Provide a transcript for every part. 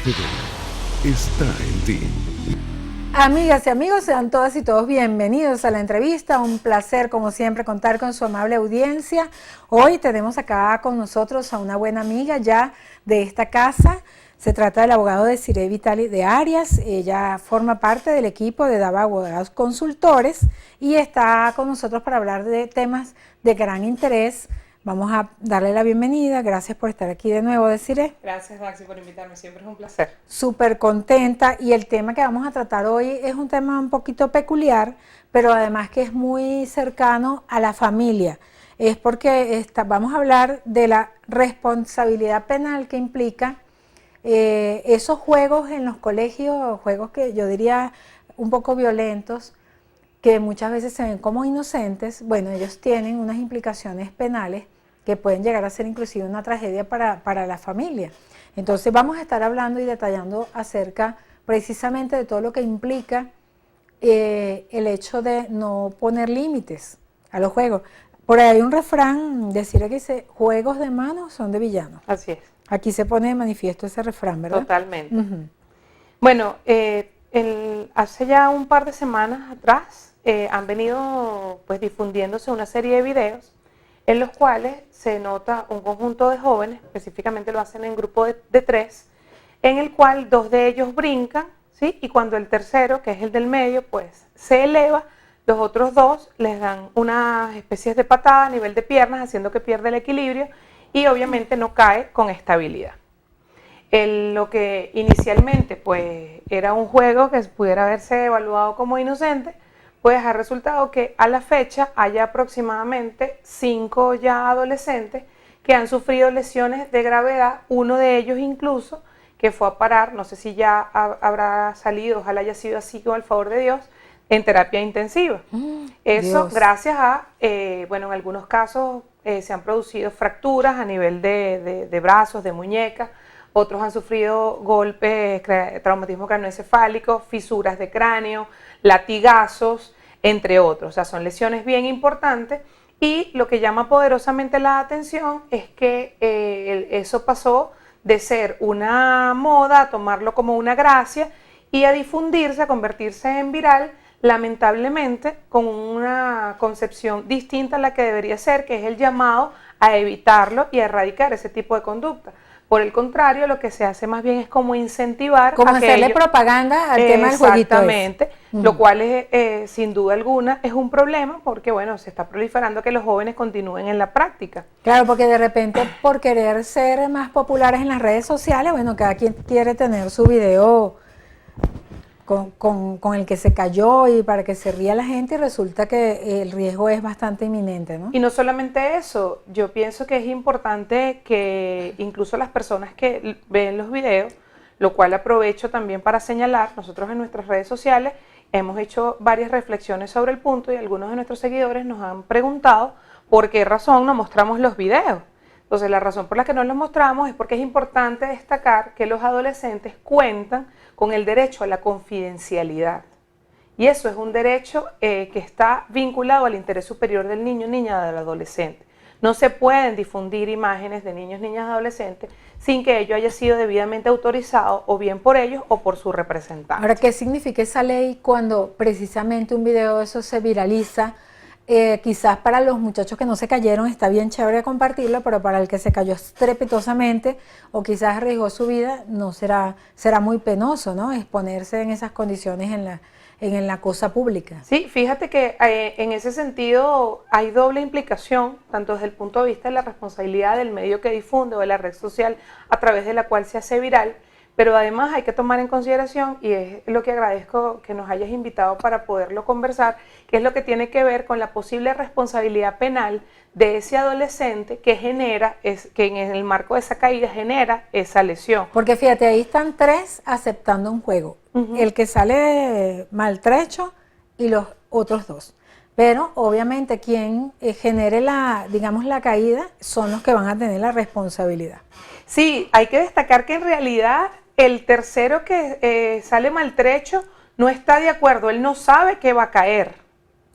TV está en ti. Amigas y amigos, sean todas y todos bienvenidos a la entrevista. Un placer, como siempre, contar con su amable audiencia. Hoy tenemos acá con nosotros a una buena amiga ya de esta casa. Se trata del abogado Desiree Vitali de Arias. Ella forma parte del equipo de Dava Abogados Consultores y está con nosotros para hablar de temas de gran interés. Vamos a darle la bienvenida. Gracias por estar aquí de nuevo, Desiree. Gracias, Daxi, por invitarme. Siempre es un placer. Súper contenta, y el tema que vamos a tratar hoy es un tema un poquito peculiar, pero además que es muy cercano a la familia. Es porque vamos a hablar de la responsabilidad penal que implica esos juegos en los colegios, juegos que yo diría un poco violentos, que muchas veces se ven como inocentes. Bueno, ellos tienen unas implicaciones penales que pueden llegar a ser inclusive una tragedia para la familia. Entonces vamos a estar hablando y detallando acerca precisamente de todo lo que implica el hecho de no poner límites a los juegos. Por ahí hay un refrán, decir que dice, juegos de manos son de villanos. Así es. Aquí se pone de manifiesto ese refrán, ¿verdad? Totalmente. Bueno, hace ya un par de semanas atrás han venido pues difundiéndose una serie de videos en los cuales se nota un conjunto de jóvenes, específicamente lo hacen en grupo de tres, en el cual dos de ellos brincan, ¿sí? Y cuando el tercero, que es el del medio, pues se eleva, los otros dos les dan unas especies de patada a nivel de piernas, haciendo que pierda el equilibrio y obviamente no cae con estabilidad. Lo que inicialmente pues era un juego que pudiera haberse evaluado como inocente, pues ha resultado que a la fecha haya aproximadamente 5 ya adolescentes que han sufrido lesiones de gravedad, uno de ellos incluso que fue a parar, no sé si ya habrá salido, ojalá haya sido así con el favor de Dios, en terapia intensiva. Eso Dios. Gracias a, bueno, en algunos casos se han producido fracturas a nivel de brazos, de muñecas, otros han sufrido golpes, traumatismo craneoencefálico, fisuras de cráneo, latigazos, entre otros. O sea, son lesiones bien importantes y lo que llama poderosamente la atención es que eso pasó de ser una moda a tomarlo como una gracia y a difundirse, a convertirse en viral, lamentablemente con una concepción distinta a la que debería ser, que es el llamado a evitarlo y a erradicar ese tipo de conducta. Por el contrario, lo que se hace más bien es como incentivar como hacerle propaganda al tema del jueguito. Exactamente, lo cual es, sin duda alguna es un problema porque bueno, se está proliferando que los jóvenes continúen en la práctica. Claro, porque de repente por querer ser más populares en las redes sociales, bueno, cada quien quiere tener su video con el que se cayó y para que se ría la gente, y resulta que el riesgo es bastante inminente, ¿no? Y no solamente eso, yo pienso que es importante que incluso las personas que ven los videos, lo cual aprovecho también para señalar, nosotros en nuestras redes sociales hemos hecho varias reflexiones sobre el punto y algunos de nuestros seguidores nos han preguntado por qué razón no mostramos los videos. Entonces la razón por la que no los mostramos es porque es importante destacar que los adolescentes cuentan con el derecho a la confidencialidad. Y eso es un derecho que está vinculado al interés superior del niño, niña, del adolescente. No se pueden difundir imágenes de niños, niñas, adolescentes sin que ello haya sido debidamente autorizado o bien por ellos o por su representante. Ahora, ¿qué significa esa ley cuando precisamente un video de eso se viraliza? Quizás para los muchachos que no se cayeron está bien chévere compartirlo, pero para el que se cayó estrepitosamente o quizás arriesgó su vida, no será muy penoso, ¿no? Exponerse en esas condiciones en la cosa pública. Sí, fíjate que en ese sentido hay doble implicación, tanto desde el punto de vista de la responsabilidad del medio que difunde o de la red social a través de la cual se hace viral, pero además hay que tomar en consideración, y es lo que agradezco que nos hayas invitado para poderlo conversar, que es lo que tiene que ver con la posible responsabilidad penal de ese adolescente que que en el marco de esa caída genera esa lesión. Porque fíjate, ahí están tres aceptando un juego, el que sale maltrecho y los otros dos. Pero obviamente quien genere la caída son los que van a tener la responsabilidad. Sí, hay que destacar que en realidad el tercero que sale maltrecho no está de acuerdo, él no sabe que va a caer,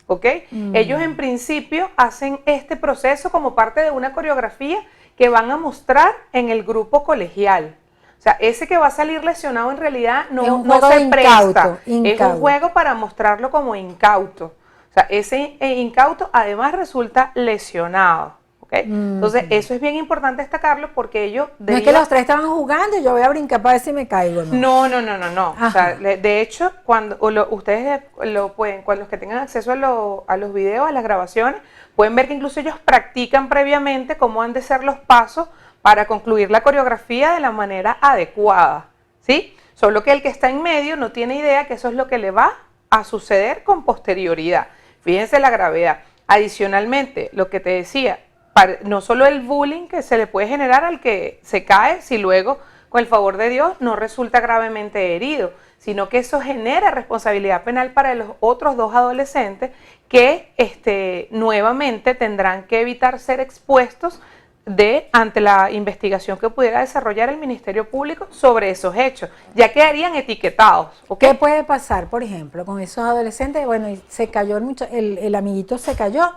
¿ok? Ellos en principio hacen este proceso como parte de una coreografía que van a mostrar en el grupo colegial. O sea, ese que va a salir lesionado en realidad Es un no juego se de presta. Es incauto. un juego para mostrarlo como incauto. O sea, ese incauto además resulta lesionado. ¿Okay? Entonces, eso es bien importante destacarlo porque ellos... No es que los tres estaban jugando y yo voy a brincar para ver si me caigo, ¿no? No. O sea, de hecho, ustedes lo pueden, cuando los que tengan acceso a los videos, a las grabaciones, pueden ver que incluso ellos practican previamente cómo han de ser los pasos para concluir la coreografía de la manera adecuada, ¿sí? Solo que el que está en medio no tiene idea que eso es lo que le va a suceder con posterioridad. Fíjense la gravedad. Adicionalmente, lo que te decía, no solo el bullying que se le puede generar al que se cae si luego, con el favor de Dios, no resulta gravemente herido, sino que eso genera responsabilidad penal para los otros dos adolescentes que nuevamente tendrán que evitar ser expuestos ante la investigación que pudiera desarrollar el Ministerio Público sobre esos hechos. Ya quedarían etiquetados. ¿Okay? ¿Qué puede pasar, por ejemplo, con esos adolescentes? Bueno, y se cayó el amiguito se cayó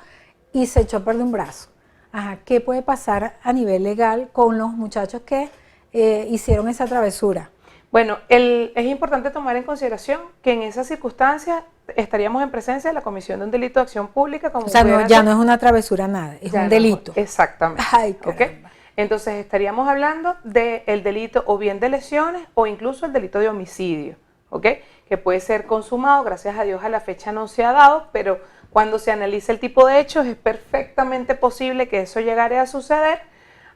y se echó a perder un brazo. Ajá, ¿qué puede pasar a nivel legal con los muchachos que hicieron esa travesura? Bueno, es importante tomar en consideración que en esas circunstancias estaríamos en presencia de la comisión de un delito de acción pública. Como o sea, ya no es una travesura nada, es un delito. Exactamente. Ay, ¿Okay? Entonces estaríamos hablando del delito o bien de lesiones o incluso el delito de homicidio, ¿okay? Que puede ser consumado, gracias a Dios a la fecha no se ha dado, pero cuando se analiza el tipo de hechos es perfectamente posible que eso llegara a suceder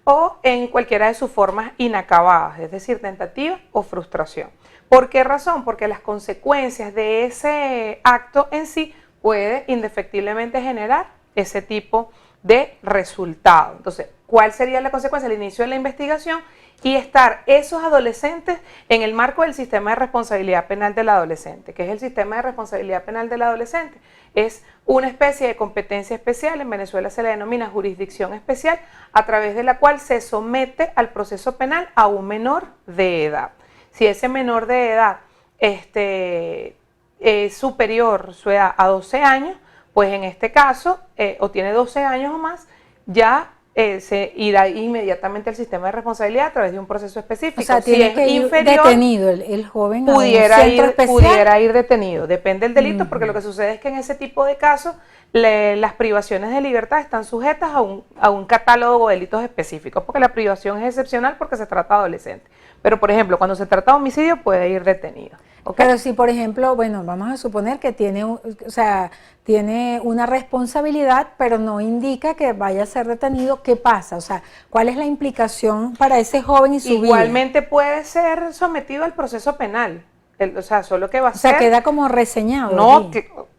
o en cualquiera de sus formas inacabadas, es decir, tentativa o frustración. ¿Por qué razón? Porque las consecuencias de ese acto en sí puede indefectiblemente generar ese tipo de resultado. Entonces, ¿cuál sería la consecuencia? El inicio de la investigación y estar esos adolescentes en el marco del sistema de responsabilidad penal del adolescente. ¿Qué es el sistema de responsabilidad penal del adolescente? Es una especie de competencia especial, en Venezuela se le denomina jurisdicción especial, a través de la cual se somete al proceso penal a un menor de edad. Si ese menor de edad es superior su edad a 12 años, pues en este caso, o tiene 12 años o más, ya se irá inmediatamente al sistema de responsabilidad a través de un proceso específico. O sea, tiene que ir detenido el joven a un centro especial. Pudiera ir detenido, depende del delito, porque lo que sucede es que en ese tipo de casos las privaciones de libertad están sujetas a un catálogo de delitos específicos, porque la privación es excepcional porque se trata de adolescentes. Pero, por ejemplo, cuando se trata de homicidio puede ir detenido. ¿Okay? Pero si, por ejemplo, bueno, vamos a suponer que tiene una responsabilidad, pero no indica que vaya a ser detenido, ¿qué pasa? O sea, ¿cuál es la implicación para ese joven y su vida? Igualmente puede ser sometido al proceso penal. Solo que va a ser... O sea, queda como reseñado. No,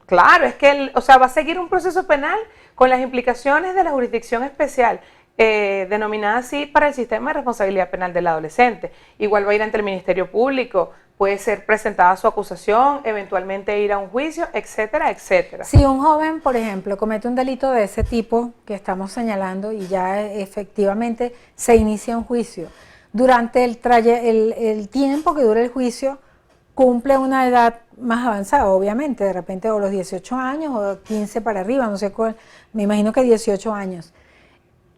claro, es que va a seguir un proceso penal con las implicaciones de la jurisdicción especial. Denominada así para el sistema de responsabilidad penal del adolescente. Igual va a ir ante el Ministerio Público, puede ser presentada su acusación, eventualmente ir a un juicio, etcétera, etcétera. Si un joven, por ejemplo, comete un delito de ese tipo que estamos señalando y ya efectivamente se inicia un juicio, durante el tiempo que dure el juicio, cumple una edad más avanzada, obviamente, de repente o los 18 años o 15 para arriba, no sé cuál, me imagino que 18 años.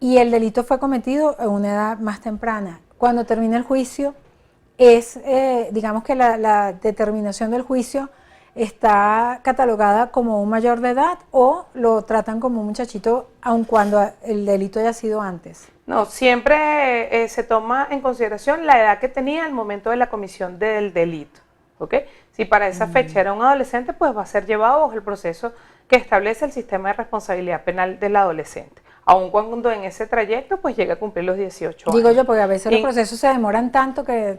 Y el delito fue cometido en una edad más temprana. Cuando termina el juicio, digamos que la determinación del juicio está catalogada como un mayor de edad o lo tratan como un muchachito aun cuando el delito haya sido antes. No, siempre se toma en consideración la edad que tenía al momento de la comisión del delito. ¿Okay? Si para esa fecha era un adolescente, pues va a ser llevado bajo el proceso que establece el sistema de responsabilidad penal del adolescente. Aun cuando en ese trayecto pues llega a cumplir los 18 años. Digo yo, porque a veces los procesos se demoran tanto que...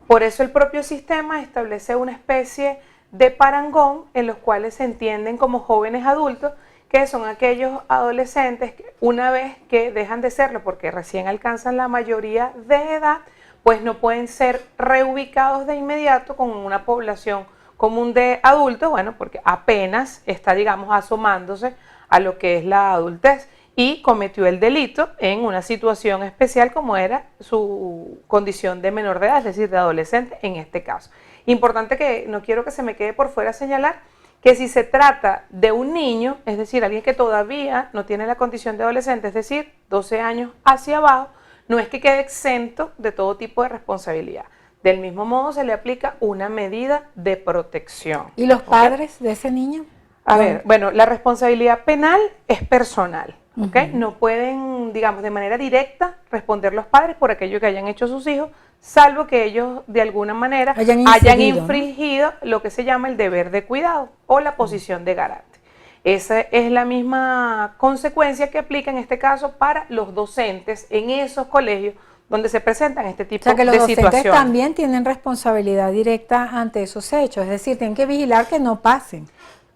Por eso el propio sistema establece una especie de parangón en los cuales se entienden como jóvenes adultos, que son aquellos adolescentes que una vez que dejan de serlo porque recién alcanzan la mayoría de edad, pues no pueden ser reubicados de inmediato con una población común de adultos, bueno, porque apenas está, digamos, asomándose a lo que es la adultez y cometió el delito en una situación especial como era su condición de menor de edad, es decir, de adolescente en este caso. Importante que no quiero que se me quede por fuera señalar que si se trata de un niño, es decir, alguien que todavía no tiene la condición de adolescente, es decir, 12 años hacia abajo, no es que quede exento de todo tipo de responsabilidad. Del mismo modo se le aplica una medida de protección. ¿Y los ¿ok? padres de ese niño? A ver, bueno, la responsabilidad penal es personal, ¿ok? Ujú. No pueden, digamos, de manera directa responder los padres por aquello que hayan hecho sus hijos, salvo que ellos de alguna manera Hayan hayan incidido, ¿no? infringido lo que se llama el deber de cuidado o la posición de garante. Esa es la misma consecuencia que aplica en este caso para los docentes en esos colegios donde se presentan este O tipo sea que los de docentes situaciones. también tienen responsabilidad directa ante esos hechos, es decir, tienen que vigilar que no pasen.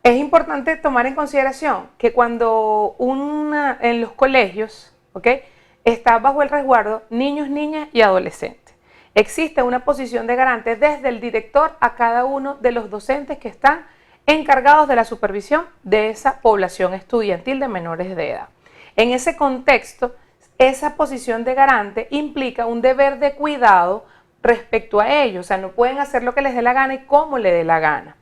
Es importante tomar en consideración que cuando en los colegios, ¿ok?, está bajo el resguardo niños, niñas y adolescentes. Existe una posición de garante desde el director a cada uno de los docentes que están encargados de la supervisión de esa población estudiantil de menores de edad. En ese contexto, esa posición de garante implica un deber de cuidado respecto a ellos, o sea, no pueden hacer lo que les dé la gana y cómo les dé la gana.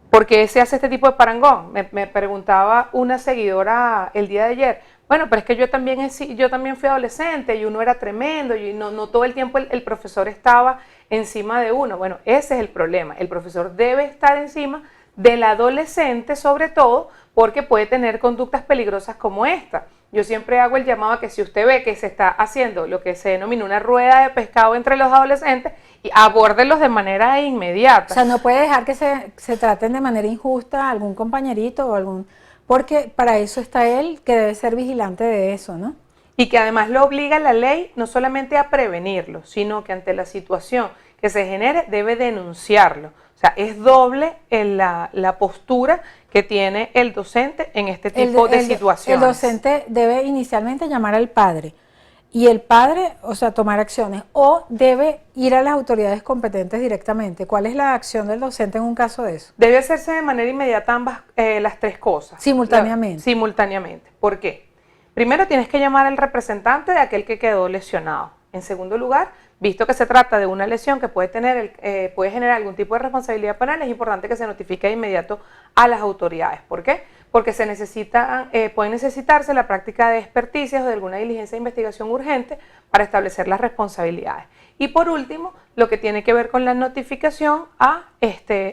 ¿Por qué se hace este tipo de parangón? Me preguntaba una seguidora el día de ayer, bueno, pero es que yo también fui adolescente y uno era tremendo y no todo el tiempo el profesor estaba encima de uno. Bueno, ese es el problema, el profesor debe estar encima del adolescente sobre todo porque puede tener conductas peligrosas como esta. Yo siempre hago el llamado a que si usted ve que se está haciendo lo que se denomina una rueda de pescado entre los adolescentes, y abórdelos de manera inmediata. O sea, no puede dejar que se traten de manera injusta a algún compañerito o algún... Porque para eso está él, que debe ser vigilante de eso, ¿no? Y que además lo obliga la ley no solamente a prevenirlo, sino que ante la situación que se genere debe denunciarlo. O sea, es doble la postura que tiene el docente en este tipo de situaciones. El docente debe inicialmente llamar al padre y el padre, o sea, tomar acciones o debe ir a las autoridades competentes directamente. ¿Cuál es la acción del docente en un caso de eso? Debe hacerse de manera inmediata las tres cosas. Simultáneamente. Simultáneamente. ¿Por qué? Primero tienes que llamar al representante de aquel que quedó lesionado. En segundo lugar, visto que se trata de una lesión que puede generar algún tipo de responsabilidad penal, es importante que se notifique de inmediato a las autoridades. ¿Por qué? Porque puede necesitarse la práctica de experticias o de alguna diligencia de investigación urgente para establecer las responsabilidades. Y por último, lo que tiene que ver con la notificación a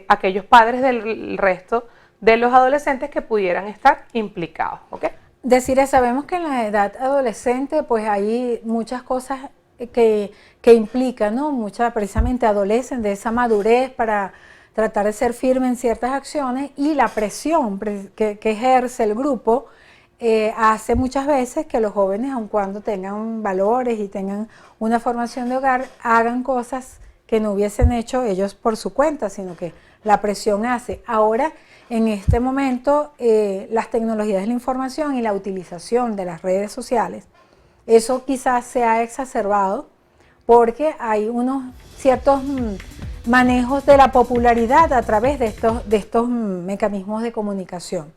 aquellos padres del resto de los adolescentes que pudieran estar implicados. ¿Ok? Desiree, sabemos que en la edad adolescente pues hay muchas cosas que implican, ¿no? Muchas precisamente adolecen de esa madurez para tratar de ser firme en ciertas acciones y la presión que ejerce el grupo hace muchas veces que los jóvenes, aun cuando tengan valores y tengan una formación de hogar, hagan cosas que no hubiesen hecho ellos por su cuenta, sino que la presión hace. Ahora, en este momento, las tecnologías de la información y la utilización de las redes sociales, eso quizás se ha exacerbado porque hay unos ciertos manejos de la popularidad a través de estos mecanismos de comunicación.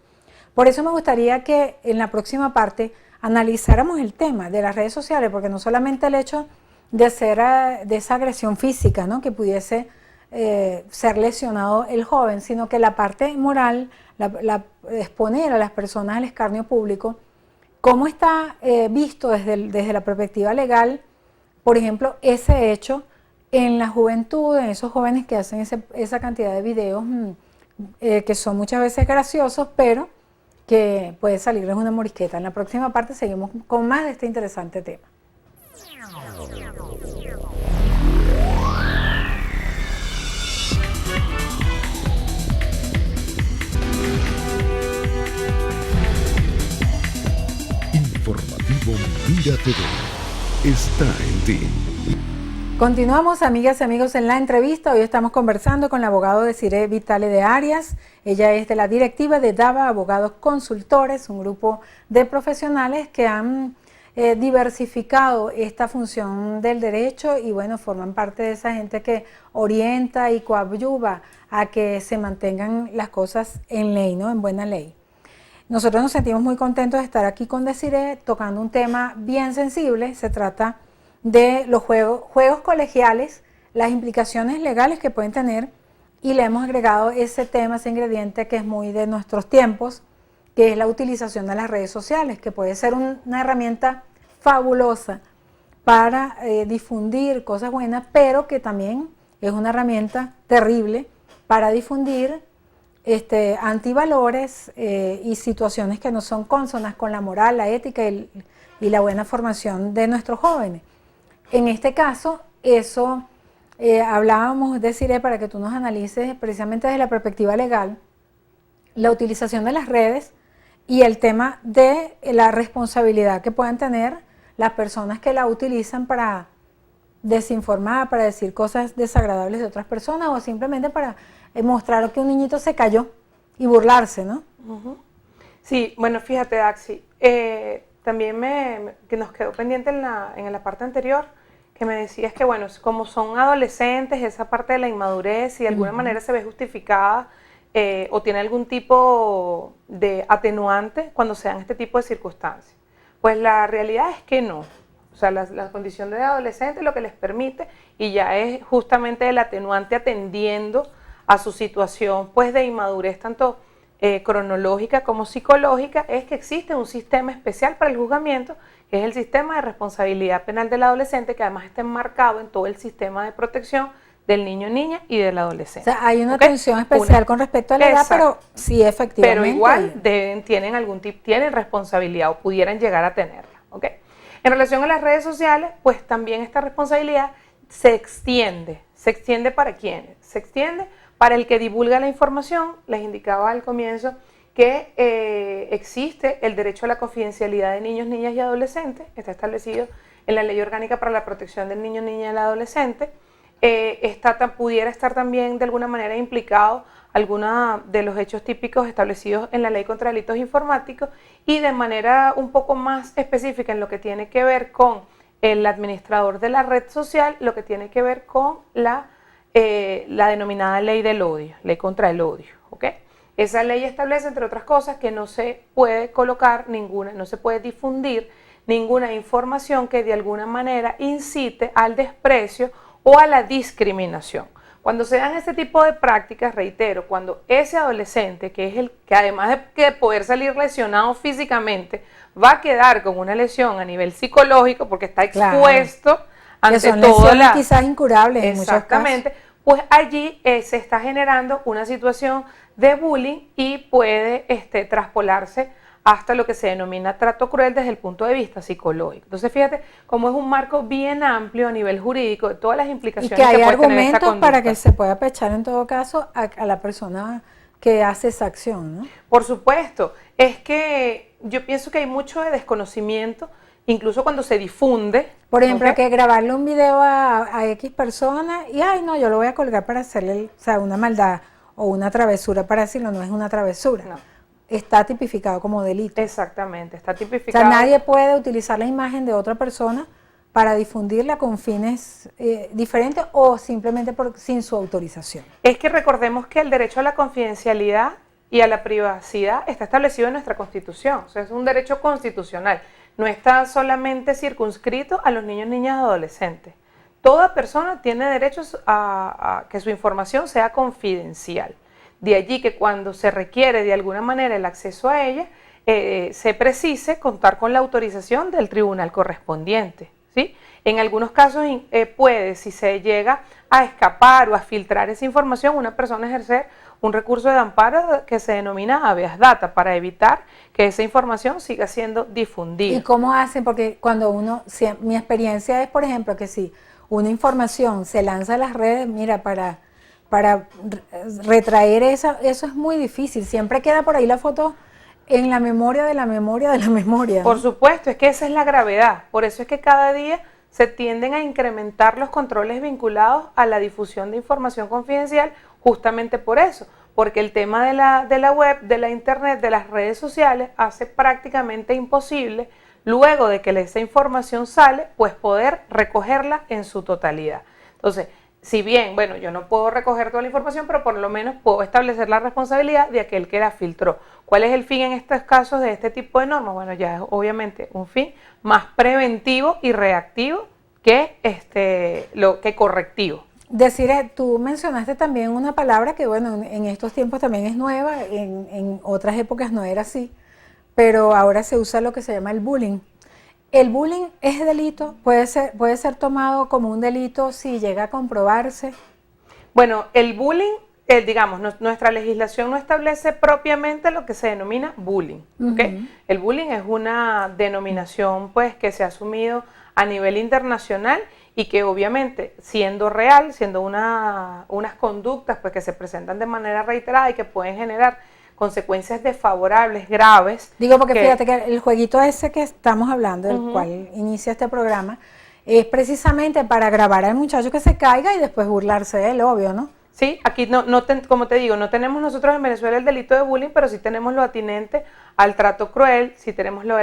Por eso me gustaría que en la próxima parte analizáramos el tema de las redes sociales, porque no solamente el hecho de esa agresión física, ¿no?, que pudiese ser lesionado el joven, sino que la parte moral, exponer a las personas al escarnio público, cómo está visto desde la perspectiva legal, por ejemplo, ese hecho en la juventud, en esos jóvenes que hacen esa cantidad de videos que son muchas veces graciosos, pero que puede salirles una morisqueta. En la próxima parte seguimos con más de este interesante tema. Informativo Mira TV está en ti. Continuamos, amigas y amigos, en la entrevista. Hoy estamos conversando con la abogada Desiree Vitale de Arias. Ella es de la directiva de DAVA Abogados Consultores, un grupo de profesionales que han diversificado esta función del derecho y bueno, forman parte de esa gente que orienta y coadyuva a que se mantengan las cosas en ley, ¿no?, en buena ley. Nosotros nos sentimos muy contentos de estar aquí con Desiree tocando un tema bien sensible. Se trata de los juegos colegiales, las implicaciones legales que pueden tener, y le hemos agregado ese tema, ese ingrediente que es muy de nuestros tiempos, que es la utilización de las redes sociales, que puede ser una herramienta fabulosa para difundir cosas buenas, pero que también es una herramienta terrible para difundir antivalores y situaciones que no son cónsonas con la moral, la ética y la buena formación de nuestros jóvenes. En este caso, eso hablábamos, deciré, para que tú nos analices precisamente desde la perspectiva legal, la utilización de las redes y el tema de la responsabilidad que puedan tener las personas que la utilizan para desinformar, para decir cosas desagradables de otras personas o simplemente para mostrar que un niñito se cayó y burlarse, ¿no? Sí, bueno, fíjate, Daxi, también que nos quedó pendiente en la parte anterior, que me decías que, bueno, como son adolescentes, esa parte de la inmadurez, si de alguna manera se ve justificada o tiene algún tipo de atenuante cuando se dan este tipo de circunstancias. Pues la realidad es que no. O sea, la condición de adolescente lo que les permite, y ya es justamente el atenuante atendiendo a su situación pues de inmadurez tanto cronológica como psicológica, es que existe un sistema especial para el juzgamiento, que es el sistema de responsabilidad penal del adolescente, que además está enmarcado en todo el sistema de protección del niño, niña y del adolescente. O sea, hay una atención especial con respecto a la edad, pero sí, efectivamente. Pero igual tienen responsabilidad o pudieran llegar a tenerla. ¿Okay? En relación a las redes sociales, pues también esta responsabilidad se extiende. ¿Se extiende para quiénes? Se extiende para el que divulga la información. Les indicaba al comienzo que existe el derecho a la confidencialidad de niños, niñas y adolescentes. Está establecido en la Ley Orgánica para la Protección del Niño, Niña y el Adolescente. Pudiera estar también de alguna manera implicado algunos de los hechos típicos establecidos en la Ley contra Delitos Informáticos, y de manera un poco más específica en lo que tiene que ver con el administrador de la red social, lo que tiene que ver con la denominada Ley del Odio, Ley contra el Odio. ¿Okay? Esa ley establece, entre otras cosas, que no se puede colocar no se puede difundir ninguna información que de alguna manera incite al desprecio o a la discriminación. Cuando se dan este tipo de prácticas, reitero, cuando ese adolescente, que es el que además de poder salir lesionado físicamente, va a quedar con una lesión a nivel psicológico porque está expuesto ante que son toda lesiones quizás incurables en muchos casos. Exactamente, pues allí se está generando una situación de bullying y puede traspolarse hasta lo que se denomina trato cruel desde el punto de vista psicológico. Entonces, fíjate cómo es un marco bien amplio a nivel jurídico de todas las implicaciones que hay puede tener esta argumentos conducta. para que se pueda pechar en todo caso a la persona que hace esa acción, ¿no? Por supuesto, es que yo pienso que hay mucho de desconocimiento, incluso cuando se difunde. Por ejemplo, ¿okay? que grabarle un video a X persona y, ay, no, yo lo voy a colgar para hacerle, una maldad o una travesura, para decirlo, no es una travesura. No. Está tipificado como delito. Exactamente, está tipificado. O sea, nadie puede utilizar la imagen de otra persona para difundirla con fines diferentes o simplemente sin su autorización. Es que recordemos que el derecho a la confidencialidad y a la privacidad está establecido en nuestra Constitución. O sea, es un derecho constitucional. No está solamente circunscrito a los niños, niñas y adolescentes. Toda persona tiene derechos a que su información sea confidencial. De allí que cuando se requiere de alguna manera el acceso a ella, se precise contar con la autorización del tribunal correspondiente. ¿Sí? En algunos casos si se llega a escapar o a filtrar esa información, una persona ejercer un recurso de amparo que se denomina habeas data para evitar que esa información siga siendo difundida. ¿Y cómo hacen? Porque cuando mi experiencia es, por ejemplo, que si una información se lanza a las redes, mira, para retraer eso es muy difícil. Siempre queda por ahí la foto en la memoria de la memoria de la memoria, ¿no? Por supuesto, es que esa es la gravedad. Por eso es que cada día se tienden a incrementar los controles vinculados a la difusión de información confidencial, justamente por eso, porque el tema de la web, de la internet, de las redes sociales, hace prácticamente imposible, luego de que esa información sale, pues poder recogerla en su totalidad. Entonces, si bien, bueno, yo no puedo recoger toda la información, pero por lo menos puedo establecer la responsabilidad de aquel que la filtró. ¿Cuál es el fin en estos casos de este tipo de normas? Bueno, ya es obviamente un fin más preventivo y reactivo que correctivo. Desiree, tú mencionaste también una palabra que, bueno, en estos tiempos también es nueva, en otras épocas no era así, pero ahora se usa lo que se llama el bullying. ¿El bullying es delito? Puede ser tomado como un delito si llega a comprobarse? Bueno, el bullying, digamos, nuestra legislación no establece propiamente lo que se denomina bullying. ¿Okay? El bullying es una denominación pues, que se ha asumido a nivel internacional y que obviamente, siendo real, siendo unas conductas pues, que se presentan de manera reiterada y que pueden generar consecuencias desfavorables, graves. Digo porque fíjate que el jueguito ese que estamos hablando, del cual inicia este programa, es precisamente para grabar al muchacho que se caiga y después burlarse de él, obvio, ¿no? Sí, aquí como te digo, no tenemos nosotros en Venezuela el delito de bullying, pero sí tenemos lo atinente al trato cruel, sí tenemos lo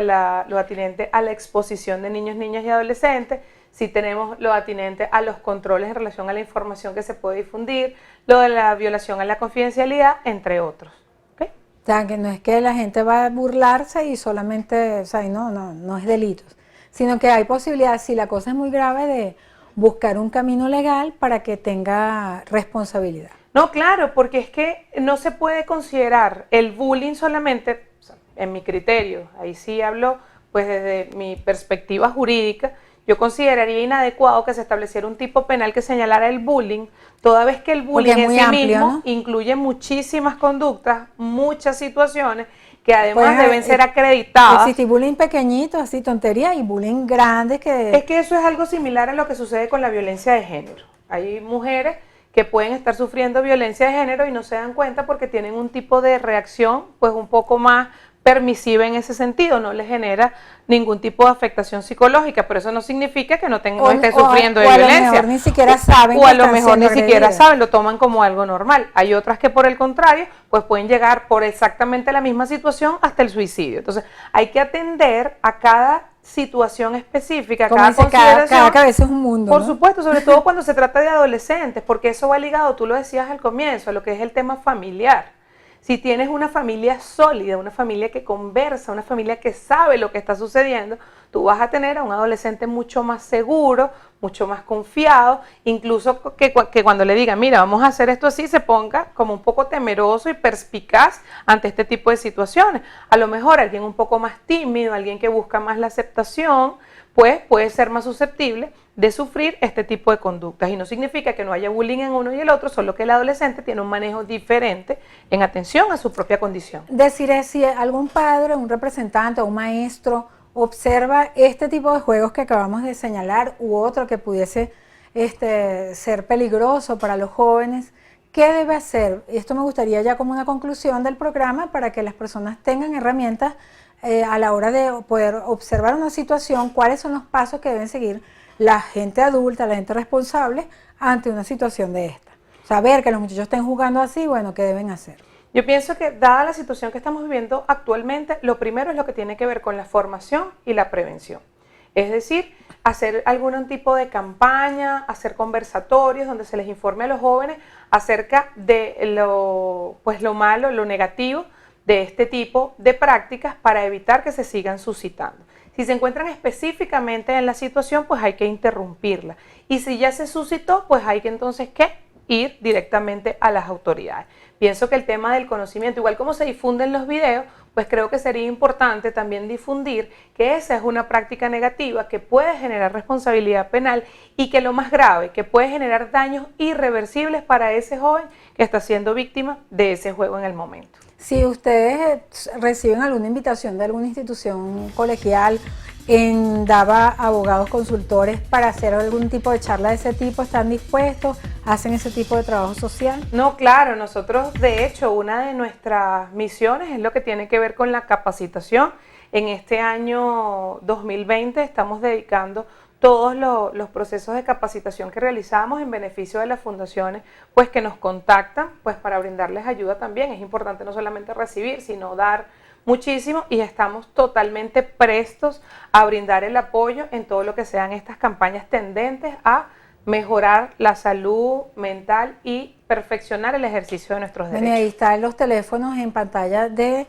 atinente a la exposición de niños, niñas y adolescentes, sí tenemos lo atinente a los controles en relación a la información que se puede difundir, lo de la violación a la confidencialidad, entre otros. O sea, que no es que la gente va a burlarse y solamente, o sea, no es delito, sino que hay posibilidad, si la cosa es muy grave, de buscar un camino legal para que tenga responsabilidad. No, claro, porque es que no se puede considerar el bullying solamente, o sea, en mi criterio, ahí sí hablo pues desde mi perspectiva jurídica, yo consideraría inadecuado que se estableciera un tipo penal que señalara el bullying, toda vez que el bullying en sí amplio, mismo, ¿no?, incluye muchísimas conductas, muchas situaciones que además deben ser acreditadas. Existe bullying pequeñito, así tontería, y bullying grande que... Es que eso es algo similar a lo que sucede con la violencia de género. Hay mujeres que pueden estar sufriendo violencia de género y no se dan cuenta porque tienen un tipo de reacción pues un poco más permisiva en ese sentido, no les genera ningún tipo de afectación psicológica, pero eso no significa que no estén sufriendo de violencia. O a lo mejor ni siquiera saben. O a lo mejor ni siquiera saben, lo toman como algo normal. Hay otras que por el contrario, pues pueden llegar por exactamente la misma situación hasta el suicidio. Entonces, hay que atender a cada situación específica, como cada consideración. Cada cabeza es un mundo, por ¿no? supuesto, sobre todo cuando se trata de adolescentes, porque eso va ligado, tú lo decías al comienzo, a lo que es el tema familiar. Si tienes una familia sólida, una familia que conversa, una familia que sabe lo que está sucediendo, tú vas a tener a un adolescente mucho más seguro, mucho más confiado, incluso que cuando le digan, mira, vamos a hacer esto así, se ponga como un poco temeroso y perspicaz ante este tipo de situaciones. A lo mejor alguien un poco más tímido, alguien que busca más la aceptación, pues puede ser más susceptible de sufrir este tipo de conductas. Y no significa que no haya bullying en uno y el otro, solo que el adolescente tiene un manejo diferente en atención a su propia condición. Deciré, si algún padre, un representante o un maestro observa este tipo de juegos que acabamos de señalar u otro que pudiese ser peligroso para los jóvenes, ¿qué debe hacer? Esto me gustaría ya como una conclusión del programa para que las personas tengan herramientas a la hora de poder observar una situación, cuáles son los pasos que deben seguir la gente adulta, la gente responsable ante una situación de esta. Saber que los muchachos estén jugando así, bueno, ¿qué deben hacer? Yo pienso que dada la situación que estamos viviendo actualmente, lo primero es lo que tiene que ver con la formación y la prevención. Es decir, hacer algún tipo de campaña, hacer conversatorios donde se les informe a los jóvenes acerca de lo malo, lo negativo de este tipo de prácticas para evitar que se sigan suscitando. Si se encuentran específicamente en la situación, pues hay que interrumpirla. Y si ya se suscitó, pues hay que entonces ir directamente a las autoridades. Pienso que el tema del conocimiento, igual como se difunden los videos, pues creo que sería importante también difundir que esa es una práctica negativa que puede generar responsabilidad penal y que lo más grave, que puede generar daños irreversibles para ese joven que está siendo víctima de ese juego en el momento. Si ustedes reciben alguna invitación de alguna institución colegial en DAVA Abogados Consultores para hacer algún tipo de charla de ese tipo, ¿están dispuestos? ¿Hacen ese tipo de trabajo social? No, claro, nosotros de hecho una de nuestras misiones es lo que tiene que ver con la capacitación. En este año 2020 estamos dedicando todos los procesos de capacitación que realizamos en beneficio de las fundaciones, pues que nos contactan, pues para brindarles ayuda también. Es importante no solamente recibir, sino dar muchísimo y estamos totalmente prestos a brindar el apoyo en todo lo que sean estas campañas tendentes a mejorar la salud mental y perfeccionar el ejercicio de nuestros derechos. Ahí están los teléfonos en pantalla de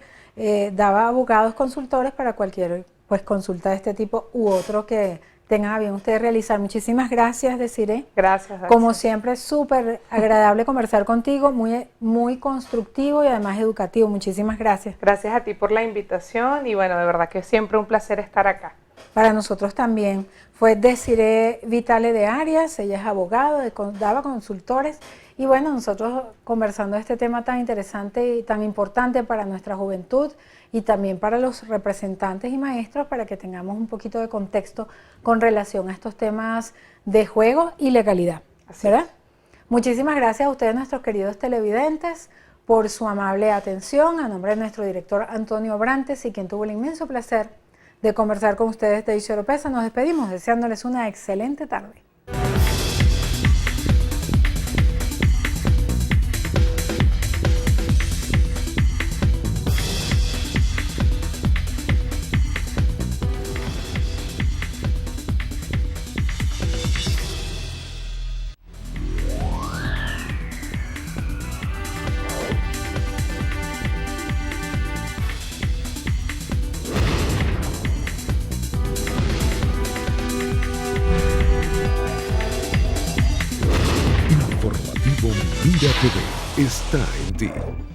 DAVA Abogados Consultores para cualquier consulta de este tipo u otro que tengan a bien ustedes realizar. Muchísimas gracias, Desiree. Gracias. Como siempre, súper agradable conversar contigo, muy constructivo y además educativo. Muchísimas gracias. Gracias a ti por la invitación y bueno, de verdad que es siempre un placer estar acá. Para nosotros también. Fue Desiree Vitale de Arias, ella es abogado, daba consultores. Y bueno, nosotros conversando de este tema tan interesante y tan importante para nuestra juventud y también para los representantes y maestros, para que tengamos un poquito de contexto con relación a estos temas de juego y legalidad. ¿Verdad? Muchísimas gracias a ustedes, nuestros queridos televidentes, por su amable atención. A nombre de nuestro director Antonio Brantes y quien tuvo el inmenso placer de conversar con ustedes, Daisy Oropesa, nos despedimos deseándoles una excelente tarde. Informativo Mira TV está en ti.